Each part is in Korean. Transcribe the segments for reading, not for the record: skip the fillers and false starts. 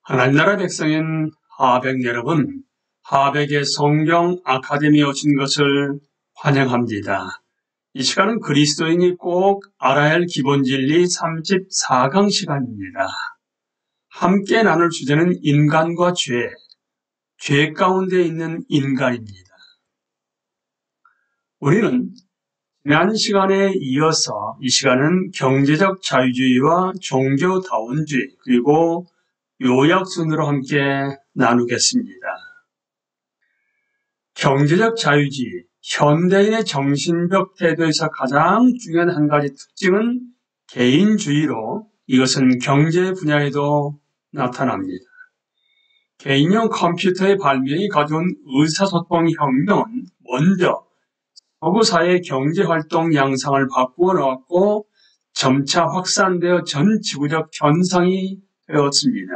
하나님 나라 백성인 하백 여러분, 하백의 성경 아카데미에 오신 것을 환영합니다. 이 시간은 그리스도인이 꼭 알아야 할 기본 진리 34강 시간입니다. 함께 나눌 주제는 인간과 죄 가운데 있는 인간입니다. 우리는 지난 시간에 이어서 이 시간은 경제적 자유주의와 종교다원주의 그리고 요약 순으로 함께 나누겠습니다. 경제적 자유주의, 현대인의 정신적 태도에서 가장 중요한 한 가지 특징은 개인주의로 이것은 경제 분야에도 나타납니다. 개인용 컴퓨터의 발명이 가져온 의사소통 혁명은 먼저 서구 사회의 경제활동 양상을 바꾸어 놓았고 점차 확산되어 전 지구적 현상이 되었습니다.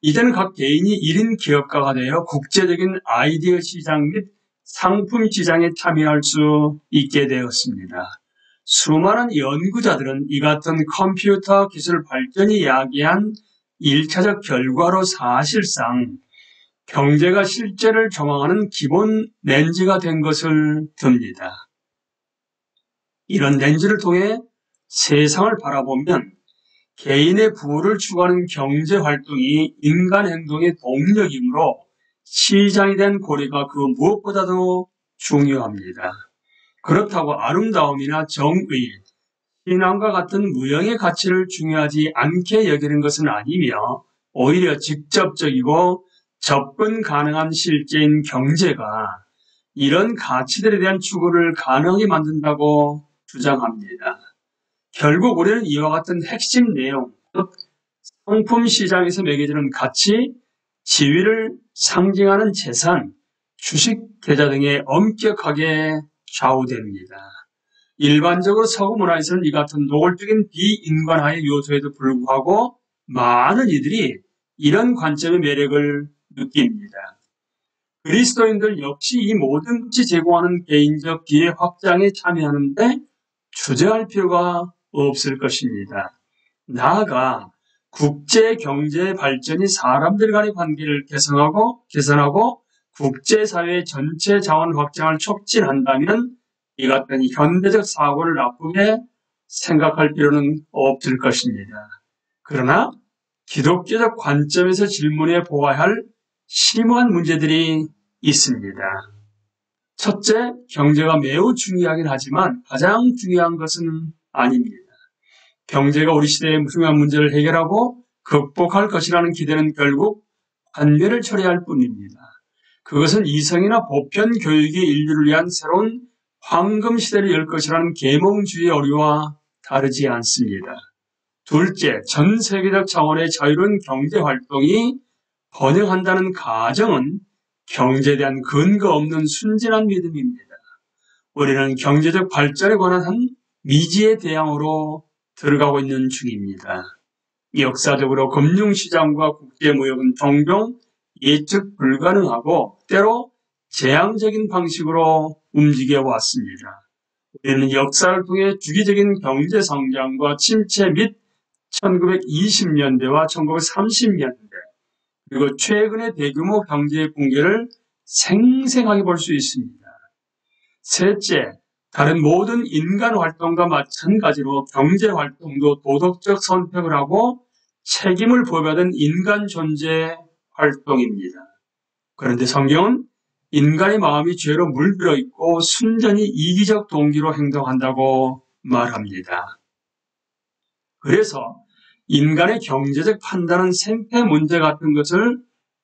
이제는 각 개인이 1인 기업가가 되어 국제적인 아이디어 시장 및 상품 시장에 참여할 수 있게 되었습니다. 수많은 연구자들은 이 같은 컴퓨터 기술 발전이 야기한 1차적 결과로 사실상 경제가 실제를 조망하는 기본 렌즈가 된 것을 듭니다. 이런 렌즈를 통해 세상을 바라보면 개인의 부를 추구하는 경제활동이 인간 행동의 동력이므로 시장에 대한 고려가 그 무엇보다도 중요합니다. 그렇다고 아름다움이나 정의, 신앙과 같은 무형의 가치를 중요하지 않게 여기는 것은 아니며 오히려 직접적이고 접근 가능한 실제인 경제가 이런 가치들에 대한 추구를 가능하게 만든다고 주장합니다. 결국 우리는 이와 같은 핵심 내용, 즉 상품 시장에서 매겨지는 가치, 지위를 상징하는 재산, 주식 계좌 등에 엄격하게 좌우됩니다. 일반적으로 서구 문화에서는 이 같은 노골적인 비인간화의 요소에도 불구하고 많은 이들이 이런 관점의 매력을 느낍니다. 그리스도인들 역시 이 모든 것이 제공하는 개인적 기회 확장에 참여하는데 주저할 필요가 없을 것입니다. 나아가 국제 경제 발전이 사람들 간의 관계를 개선하고 국제사회의 전체 자원 확장을 촉진한다면 이 같은 현대적 사고를 나쁘게 생각할 필요는 없을 것입니다. 그러나 기독교적 관점에서 질문해 보아야 할 심오한 문제들이 있습니다. 첫째, 경제가 매우 중요하긴 하지만 가장 중요한 것은 아닙니다. 경제가 우리 시대의 중요한 문제를 해결하고 극복할 것이라는 기대는 결국 관멸을 초래할 뿐입니다. 그것은 이성이나 보편 교육이 인류를 위한 새로운 황금 시대를 열 것이라는 계몽주의의 오류와 다르지 않습니다. 둘째, 전 세계적 차원의 자유로운 경제활동이 번영한다는 가정은 경제에 대한 근거 없는 순진한 믿음입니다. 우리는 경제적 발전에 관한 한 미지의 대양으로 들어가고 있는 중입니다. 역사적으로 금융시장과 국제무역은 종종 예측 불가능하고 때로 재앙적인 방식으로 움직여 왔습니다. 우리는 역사를 통해 주기적인 경제성장과 침체 및 1920년대와 1930년대 그리고 최근의 대규모 경제 붕괴를 생생하게 볼 수 있습니다. 셋째, 다른 모든 인간 활동과 마찬가지로 경제 활동도 도덕적 선택을 하고 책임을 부여받은 인간 존재 활동입니다. 그런데 성경은 인간의 마음이 죄로 물들어 있고 순전히 이기적 동기로 행동한다고 말합니다. 그래서 인간의 경제적 판단은 생태 문제 같은 것을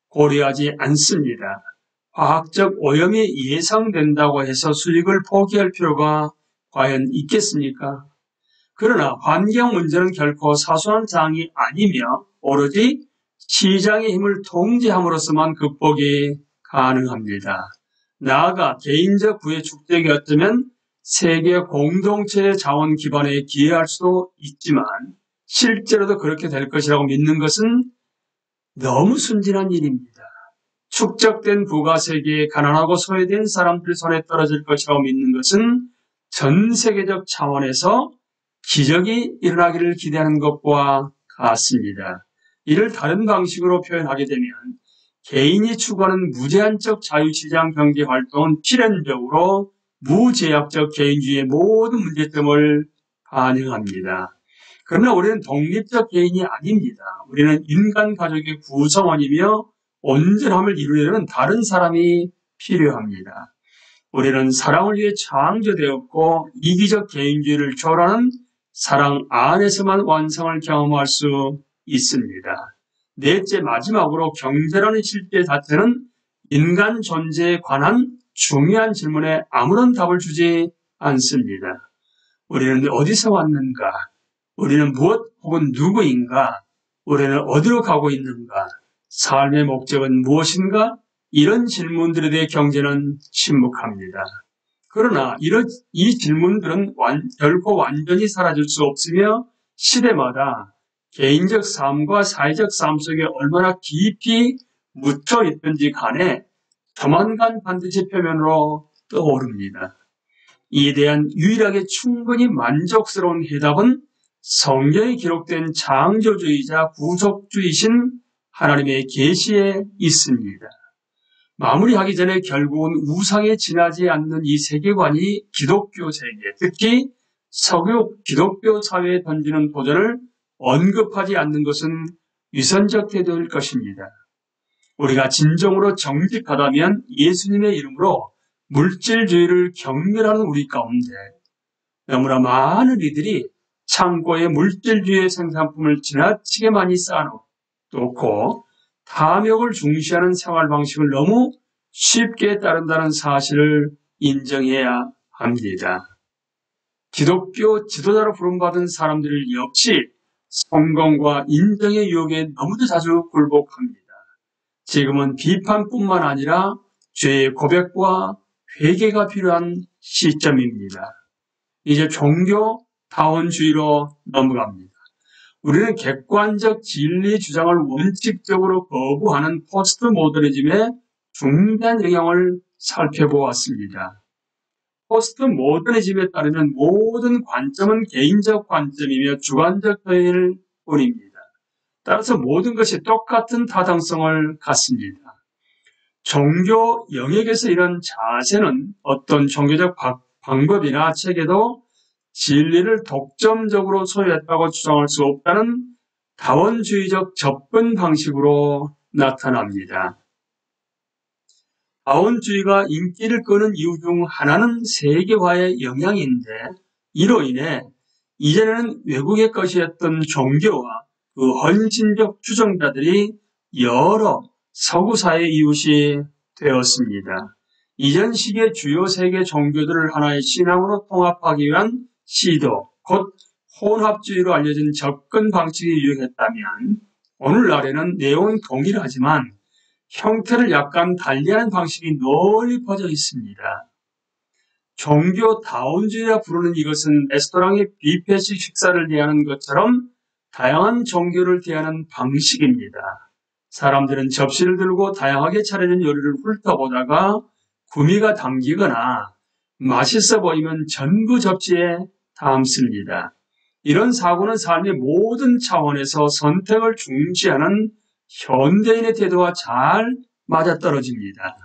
고려하지 않습니다. 과학적 오염이 예상된다고 해서 수익을 포기할 필요가 과연 있겠습니까? 그러나 환경 문제는 결코 사소한 사항이 아니며 오로지 시장의 힘을 통제함으로써만 극복이 가능합니다. 나아가 개인적 부의 축적이 어쩌면 세계 공동체의 자원 기반에 기여할 수도 있지만 실제로도 그렇게 될 것이라고 믿는 것은 너무 순진한 일입니다. 축적된 부가 세계에 가난하고 소외된 사람들 손에 떨어질 것이라고 믿는 것은 전 세계적 차원에서 기적이 일어나기를 기대하는 것과 같습니다. 이를 다른 방식으로 표현하게 되면 개인이 추구하는 무제한적 자유시장 경제 활동은 필연적으로 무제약적 개인주의의 모든 문제점을 반영합니다. 그러나 우리는 독립적 개인이 아닙니다. 우리는 인간 가족의 구성원이며 온전함을 이루려는 다른 사람이 필요합니다. 우리는 사랑을 위해 창조되었고 이기적 개인주의를 초월하는 사랑 안에서만 완성을 경험할 수 있습니다. 넷째, 마지막으로 경제라는 실제 자체는 인간 존재에 관한 중요한 질문에 아무런 답을 주지 않습니다. 우리는 어디서 왔는가? 우리는 무엇 혹은 누구인가? 우리는 어디로 가고 있는가? 삶의 목적은 무엇인가? 이런 질문들에 대해 경제는 침묵합니다. 그러나 이 질문들은 결코 완전히 사라질 수 없으며 시대마다 개인적 삶과 사회적 삶 속에 얼마나 깊이 묻혀 있든지 간에 조만간 반드시 표면으로 떠오릅니다. 이에 대한 유일하게 충분히 만족스러운 해답은 성경에 기록된 창조주의자 구속주이신 하나님의 계시에 있습니다. 마무리하기 전에 결국은 우상에 지나지 않는 이 세계관이 기독교 세계, 특히 서구 기독교 사회에 던지는 도전을 언급하지 않는 것은 위선적 태도일 것입니다. 우리가 진정으로 정직하다면 예수님의 이름으로 물질주의를 경멸하는 우리 가운데 너무나 많은 이들이 창고에 물질주의의 생산품을 지나치게 많이 쌓아놓고 탐욕을 중시하는 생활 방식을 너무 쉽게 따른다는 사실을 인정해야 합니다. 기독교 지도자로 부름받은 사람들 역시 성공과 인정의 유혹에 너무도 자주 굴복합니다. 지금은 비판뿐만 아니라 죄의 고백과 회개가 필요한 시점입니다. 이제 종교다원주의로 넘어갑니다. 우리는 객관적 진리 주장을 원칙적으로 거부하는 포스트 모더니즘의 중대한 영향을 살펴보았습니다. 포스트 모더니즘에 따르면 모든 관점은 개인적 관점이며 주관적 표현일 뿐입니다. 따라서 모든 것이 똑같은 타당성을 갖습니다. 종교 영역에서 이런 자세는 어떤 종교적 방법이나 체계도 진리를 독점적으로 소유했다고 주장할 수 없다는 다원주의적 접근 방식으로 나타납니다. 다원주의가 인기를 끄는 이유 중 하나는 세계화의 영향인데 이로 인해 이전에는 외국의 것이었던 종교와 그 헌신적 추종자들이 여러 서구 사회 이웃이 되었습니다. 이전 시기의 주요 세계 종교들을 하나의 신앙으로 통합하기 위한 시도, 곧 혼합주의로 알려진 접근 방식이 유행했다면 오늘날에는 내용은 동일하지만 형태를 약간 달리하는 방식이 널리 퍼져 있습니다. 종교다원주의라 부르는 이것은 레스토랑의 뷔페식 식사를 대하는 것처럼 다양한 종교를 대하는 방식입니다. 사람들은 접시를 들고 다양하게 차려진 요리를 훑어보다가 구미가 당기거나 맛있어 보이면 전부 접시에 담습니다. 이런 사고는 삶의 모든 차원에서 선택을 중시하는 현대인의 태도와 잘 맞아떨어집니다.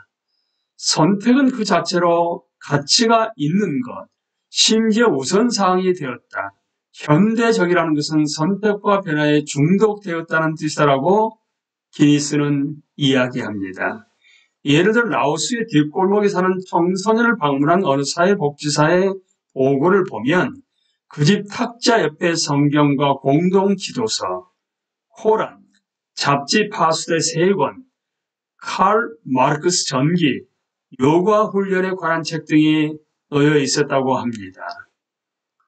선택은 그 자체로 가치가 있는 것, 심지어 우선사항이 되었다. 현대적이라는 것은 선택과 변화에 중독되었다는 뜻이라고 기니스는 이야기합니다. 예를 들어 라오스의 뒷골목에 사는 청소년을 방문한 어느 사회복지사의 보고를 보면 그 집 탁자 옆에 성경과 공동 기도서, 코란, 잡지 파수대 3권, 칼 마르크스 전기, 요가 훈련에 관한 책 등이 놓여 있었다고 합니다.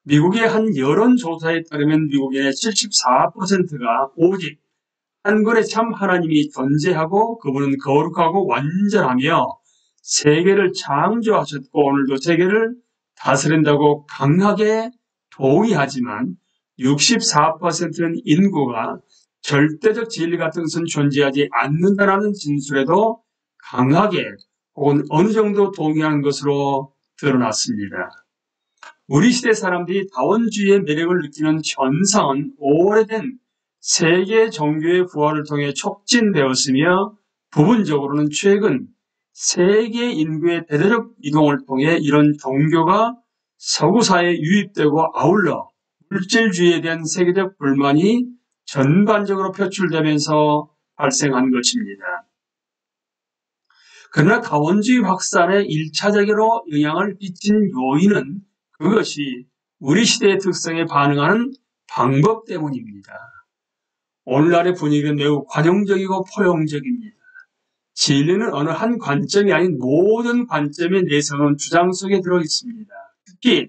미국의 한 여론조사에 따르면 미국인의 74%가 오직 한 분의 참 하나님이 존재하고 그분은 거룩하고 완전하며 세계를 창조하셨고 오늘도 세계를 다스린다고 강하게 동의하지만 64%는 인구가 절대적 진리 같은 것은 존재하지 않는다는 진술에도 강하게 혹은 어느 정도 동의하는 것으로 드러났습니다. 우리 시대 사람들이 다원주의의 매력을 느끼는 현상은 오래된 세계 종교의 부활을 통해 촉진되었으며 부분적으로는 최근 세계 인구의 대대적 이동을 통해 이런 종교가 서구 사회에 유입되고 아울러 물질주의에 대한 세계적 불만이 전반적으로 표출되면서 발생한 것입니다. 그러나 다원주의 확산에 1차적으로 영향을 끼친 요인은 그것이 우리 시대의 특성에 반응하는 방법 때문입니다. 오늘날의 분위기는 매우 관용적이고 포용적입니다. 진리는 어느 한 관점이 아닌 모든 관점의 내세운 주장 속에 들어있습니다. 특히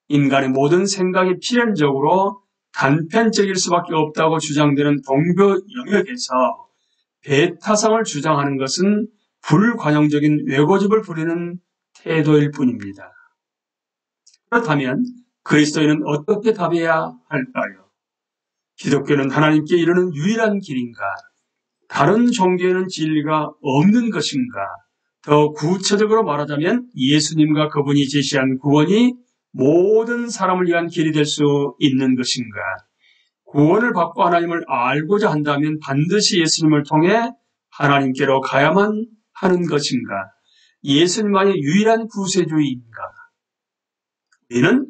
인간의 모든 생각이 필연적으로 단편적일 수밖에 없다고 주장되는 종교 영역에서 배타성을 주장하는 것은 불관용적인 왜고집을 부리는 태도일 뿐입니다. 그렇다면 그리스도인은 어떻게 답해야 할까요? 기독교는 하나님께 이르는 유일한 길인가? 다른 종교에는 진리가 없는 것인가? 더 구체적으로 말하자면 예수님과 그분이 제시한 구원이 모든 사람을 위한 길이 될 수 있는 것인가? 구원을 받고 하나님을 알고자 한다면 반드시 예수님을 통해 하나님께로 가야만 하는 것인가? 예수님만이 유일한 구세주인가? 우리는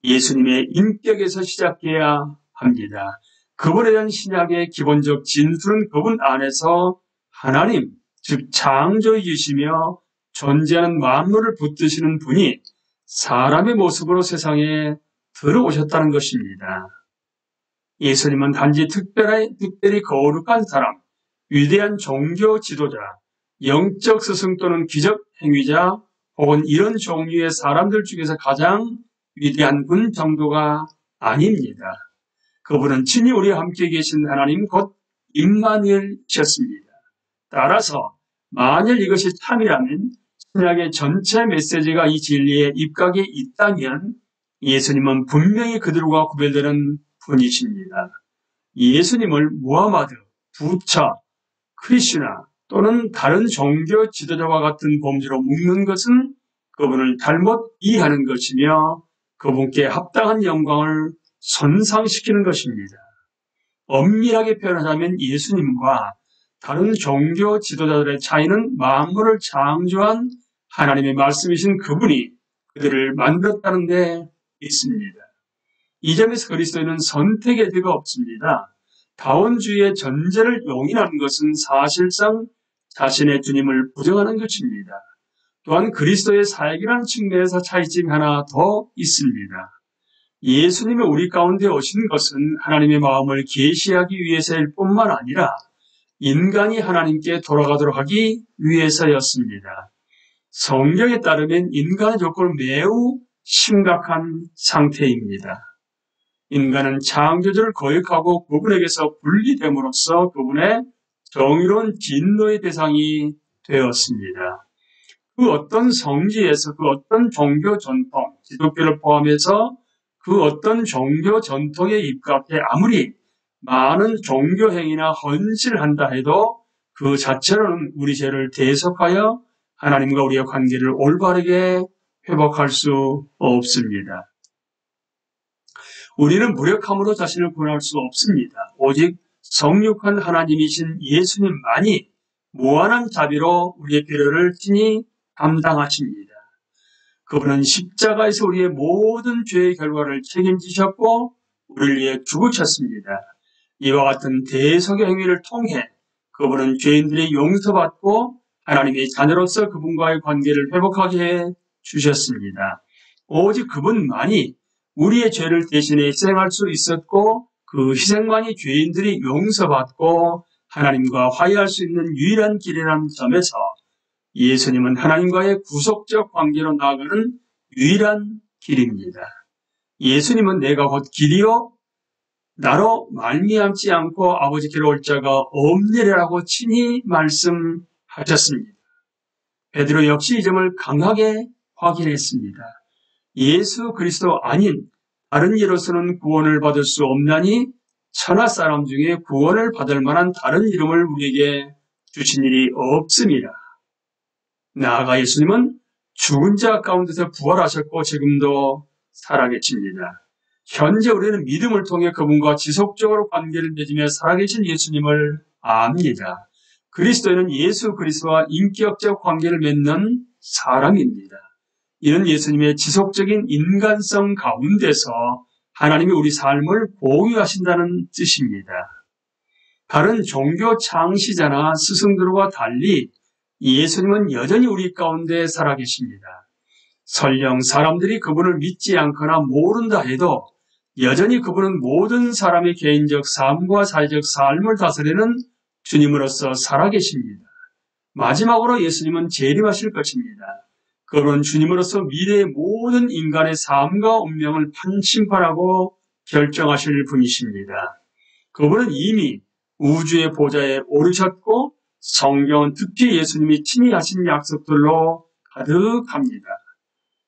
예수님의 인격에서 시작해야 합니다. 그분에 대한 신약의 기본적 진술은 그분 안에서 하나님, 즉 창조주이시며 존재하는 만물을 붙드시는 분이 사람의 모습으로 세상에 들어오셨다는 것입니다. 예수님은 단지 특별히 거룩한 사람, 위대한 종교 지도자, 영적 스승 또는 기적 행위자 혹은 이런 종류의 사람들 중에서 가장 위대한 분 정도가 아닙니다. 그분은 친히 우리와 함께 계신 하나님 곧 임마누엘이셨습니다. 따라서 만일 이것이 참이라면 신약의 전체 메시지가 이 진리에 입각에 있다면 예수님은 분명히 그들과 구별되는 분이십니다. 예수님을 무하마드, 부처, 크리슈나 또는 다른 종교 지도자와 같은 범주로 묶는 것은 그분을 잘못 이해하는 것이며 그분께 합당한 영광을 손상시키는 것입니다. 엄밀하게 표현하자면 예수님과 다른 종교 지도자들의 차이는 만물을 창조한 하나님의 말씀이신 그분이 그들을 만들었다는 데 있습니다. 이 점에서 그리스도인은 선택의 여지가 없습니다. 다원주의의 전제를 용인하는 것은 사실상 자신의 주님을 부정하는 것입니다. 또한 그리스도의 사역이라는 측면에서 차이점이 하나 더 있습니다. 예수님이 우리 가운데 오신 것은 하나님의 마음을 계시하기 위해서일 뿐만 아니라 인간이 하나님께 돌아가도록 하기 위해서였습니다. 성경에 따르면 인간의 조건은 매우 심각한 상태입니다. 인간은 창조주를 거역하고 그분에게서 분리됨으로써 그분의 정의로운 진노의 대상이 되었습니다. 그 어떤 성지에서 그 어떤 종교 전통, 기독교를 포함해서 그 어떤 종교 전통에 입각해 아무리 많은 종교 행위나 헌신을 한다 해도 그 자체로는 우리 죄를 대속하여 하나님과 우리의 관계를 올바르게 회복할 수 없습니다. 우리는 무력함으로 자신을 구원할 수 없습니다. 오직 성육한 하나님이신 예수님만이 무한한 자비로 우리의 필요를 친히 담당하십니다. 그분은 십자가에서 우리의 모든 죄의 결과를 책임지셨고 우리를 위해 죽으셨습니다. 이와 같은 대속의 행위를 통해 그분은 죄인들이 용서받고 하나님의 자녀로서 그분과의 관계를 회복하게 해 주셨습니다. 오직 그분만이 우리의 죄를 대신해 희생할 수 있었고 그 희생만이 죄인들이 용서받고 하나님과 화해할 수 있는 유일한 길이라는 점에서 예수님은 하나님과의 구속적 관계로 나아가는 유일한 길입니다. 예수님은 내가 곧 길이요 나로 말미암지 않고 아버지께로 올 자가 없느니라고 친히 말씀하셨습니다. 베드로 역시 이 점을 강하게 확인했습니다. 예수 그리스도 아닌 다른 이로서는 구원을 받을 수 없나니 천하 사람 중에 구원을 받을 만한 다른 이름을 우리에게 주신 일이 없습니다. 나아가 예수님은 죽은 자 가운데서 부활하셨고 지금도 살아계십니다. 현재 우리는 믿음을 통해 그분과 지속적으로 관계를 맺으며 살아계신 예수님을 압니다. 그리스도인은 예수 그리스도와 인격적 관계를 맺는 사람입니다. 이는 예수님의 지속적인 인간성 가운데서 하나님이 우리 삶을 공유하신다는 뜻입니다. 다른 종교 창시자나 스승들과 달리 예수님은 여전히 우리 가운데 살아계십니다. 설령 사람들이 그분을 믿지 않거나 모른다 해도 여전히 그분은 모든 사람의 개인적 삶과 사회적 삶을 다스리는 주님으로서 살아계십니다. 마지막으로 예수님은 재림하실 것입니다. 그분은 주님으로서 미래의 모든 인간의 삶과 운명을 판심판하고 결정하실 분이십니다. 그분은 이미 우주의 보좌에 오르셨고 성경은 특히 예수님이 친히 하신 약속들로 가득합니다.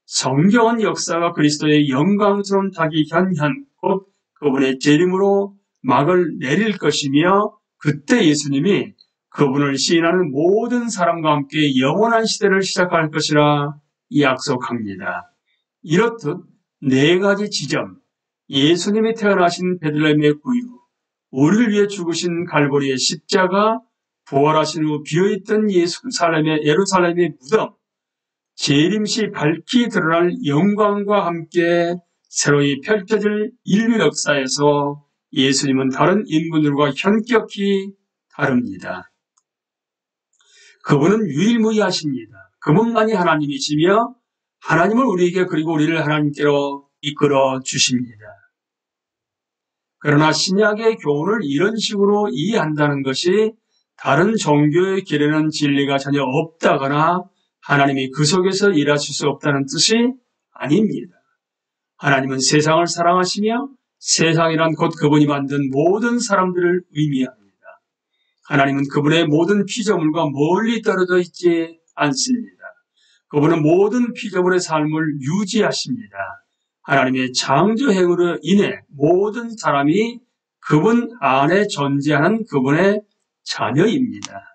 성경은 역사가 그리스도의 영광스러운 자기 현현 곧 그분의 재림으로 막을 내릴 것이며 그때 예수님이 그분을 시인하는 모든 사람과 함께 영원한 시대를 시작할 것이라 약속합니다. 이렇듯 네 가지 지점, 예수님이 태어나신 베들레헴의 구유, 우리를 위해 죽으신 갈보리의 십자가, 부활하신 후 비어있던 예루살렘의 무덤, 재림 시 밝히 드러날 영광과 함께 새로이 펼쳐질 인류 역사에서 예수님은 다른 인물들과 현격히 다릅니다. 그분은 유일무이하십니다. 그분만이 하나님이시며 하나님을 우리에게 그리고 우리를 하나님께로 이끌어 주십니다. 그러나 신약의 교훈을 이런 식으로 이해한다는 것이 다른 종교의 길에는 진리가 전혀 없다거나 하나님이 그 속에서 일하실 수 없다는 뜻이 아닙니다. 하나님은 세상을 사랑하시며 세상이란 곧 그분이 만든 모든 사람들을 의미합니다. 하나님은 그분의 모든 피조물과 멀리 떨어져 있지 않습니다. 그분은 모든 피조물의 삶을 유지하십니다. 하나님의 창조행으로 인해 모든 사람이 그분 안에 존재하는 그분의 자녀입니다.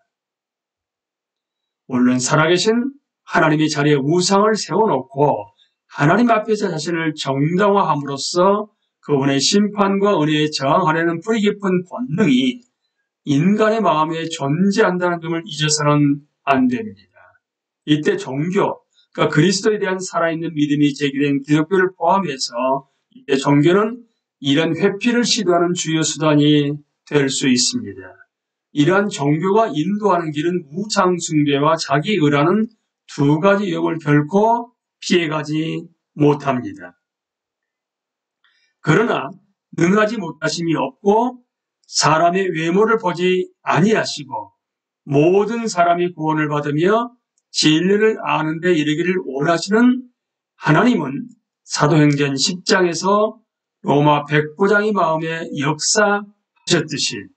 물론 살아계신 하나님이 자리에 우상을 세워놓고 하나님 앞에서 자신을 정당화함으로써 그분의 심판과 은혜에 저항하려는 뿌리 깊은 본능이 인간의 마음에 존재한다는 점을 잊어서는 안 됩니다. 이때 종교, 그러니까 그리스도에 대한 살아있는 믿음이 제기된 기독교를 포함해서 이때 종교는 이런 회피를 시도하는 주요 수단이 될 수 있습니다. 이러한 종교가 인도하는 길은 우상 숭배와 자기 의라는 두 가지 유혹을 결코 피해가지 못합니다. 그러나 능하지 못하심이 없고 사람의 외모를 보지 아니하시고 모든 사람이 구원을 받으며 진리를 아는 데 이르기를 원하시는 하나님은 사도행전 10장에서 로마 백부장의 마음에 역사하셨듯이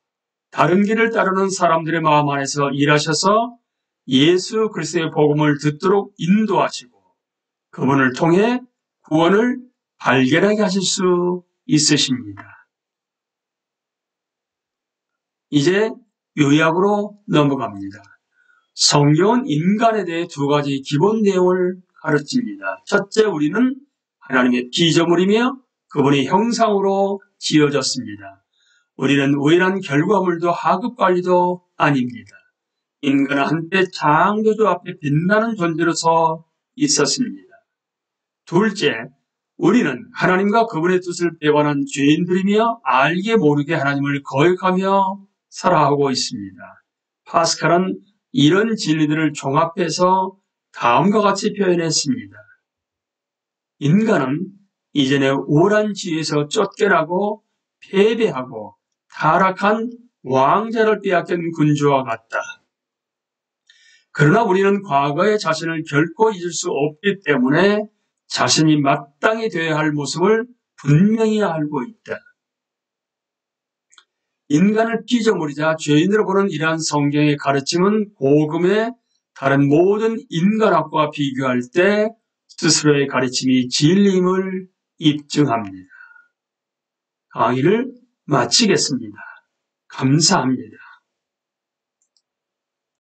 다른 길을 따르는 사람들의 마음 안에서 일하셔서 예수 그리스도의 복음을 듣도록 인도하시고 그분을 통해 구원을 발견하게 하실 수 있으십니다. 이제 요약으로 넘어갑니다. 성경은 인간에 대해 두 가지 기본 내용을 가르칩니다. 첫째, 우리는 하나님의 피조물이며 그분의 형상으로 지어졌습니다. 우리는 우연한 결과물도 하급관리도 아닙니다. 인간은 한때 창조주 앞에 빛나는 존재로서 있었습니다. 둘째, 우리는 하나님과 그분의 뜻을 배반한 죄인들이며 알게 모르게 하나님을 거역하며 살아가고 있습니다. 파스칼은 이런 진리들을 종합해서 다음과 같이 표현했습니다. 인간은 이전에 우월한 지위에서 쫓겨나고 패배하고 타락한 왕자를 빼앗긴 군주와 같다. 그러나 우리는 과거의 자신을 결코 잊을 수 없기 때문에 자신이 마땅히 되어야 할 모습을 분명히 알고 있다. 인간을 피조물이자 죄인으로 보는 이러한 성경의 가르침은 복음의 다른 모든 인간학과 비교할 때 스스로의 가르침이 진리임을 입증합니다. 강의를 마치겠습니다. 감사합니다.